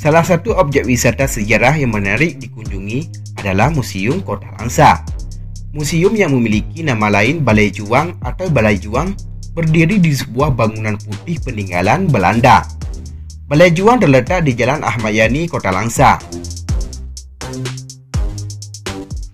Salah satu objek wisata sejarah yang menarik dikunjungi adalah Museum Kota Langsa. Museum yang memiliki nama lain Balai Juang atau Balai Juang berdiri di sebuah bangunan putih peninggalan Belanda. Balai Juang terletak di Jalan Ahmad Yani, Kota Langsa.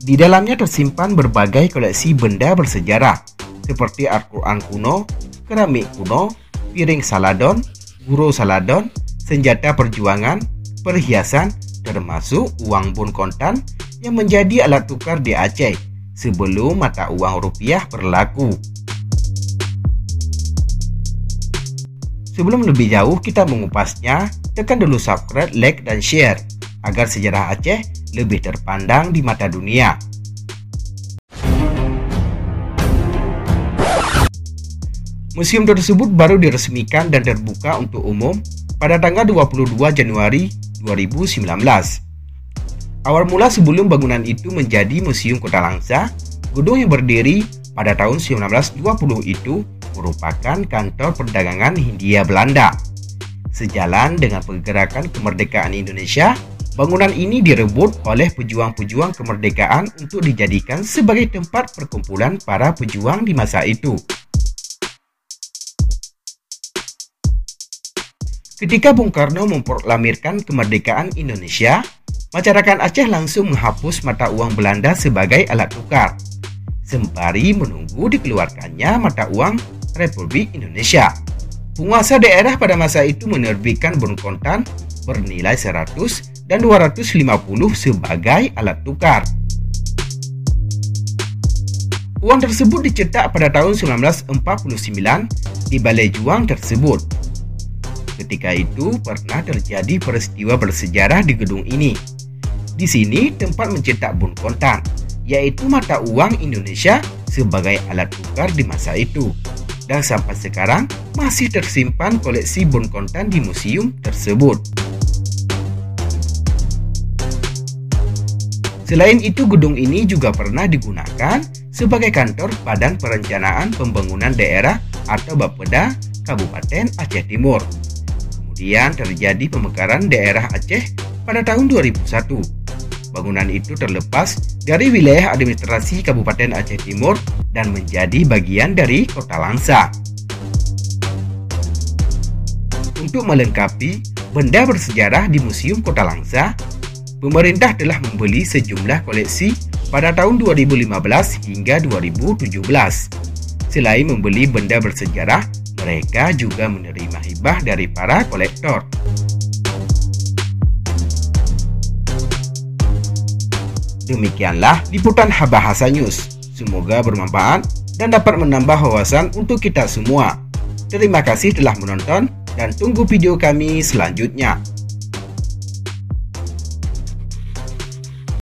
Di dalamnya tersimpan berbagai koleksi benda bersejarah seperti Al-Quran kuno, keramik kuno, piring saladon, guro saladon, senjata perjuangan, perhiasan, termasuk uang bun kontan yang menjadi alat tukar di Aceh sebelum mata uang rupiah berlaku. Sebelum lebih jauh kita mengupasnya, tekan dulu subscribe, like, dan share agar sejarah Aceh lebih terpandang di mata dunia. Museum tersebut baru diresmikan dan terbuka untuk umum pada tanggal 22 Januari 2019. Awal mula sebelum bangunan itu menjadi Museum Kota Langsa, gedung yang berdiri pada tahun 1920 itu merupakan kantor perdagangan Hindia Belanda. Sejalan dengan pergerakan kemerdekaan Indonesia, bangunan ini direbut oleh pejuang-pejuang kemerdekaan untuk dijadikan sebagai tempat perkumpulan para pejuang di masa itu. Ketika Bung Karno memproklamirkan kemerdekaan Indonesia, masyarakat Aceh langsung menghapus mata uang Belanda sebagai alat tukar, sembari menunggu dikeluarkannya mata uang Republik Indonesia. Penguasa daerah pada masa itu menerbitkan bun kontan bernilai 100 dan 250 sebagai alat tukar. Uang tersebut dicetak pada tahun 1949 di Balai Juang tersebut. Ketika itu pernah terjadi peristiwa bersejarah di gedung ini. Di sini tempat mencetak bun kontan, yaitu mata uang Indonesia sebagai alat tukar di masa itu. Dan sampai sekarang masih tersimpan koleksi bun kontan di museum tersebut. Selain itu, gedung ini juga pernah digunakan sebagai kantor Badan Perencanaan Pembangunan Daerah atau Bapeda Kabupaten Aceh Timur. Kemudian terjadi pemekaran daerah Aceh pada tahun 2001. Bangunan itu terlepas dari wilayah administrasi Kabupaten Aceh Timur dan menjadi bagian dari Kota Langsa. Untuk melengkapi benda bersejarah di Museum Kota Langsa, pemerintah telah membeli sejumlah koleksi pada tahun 2015 hingga 2017. Selain membeli benda bersejarah, mereka juga menerima hibah dari para kolektor. Demikianlah liputan Bahasa News. Semoga bermanfaat dan dapat menambah wawasan untuk kita semua. Terima kasih telah menonton dan tunggu video kami selanjutnya.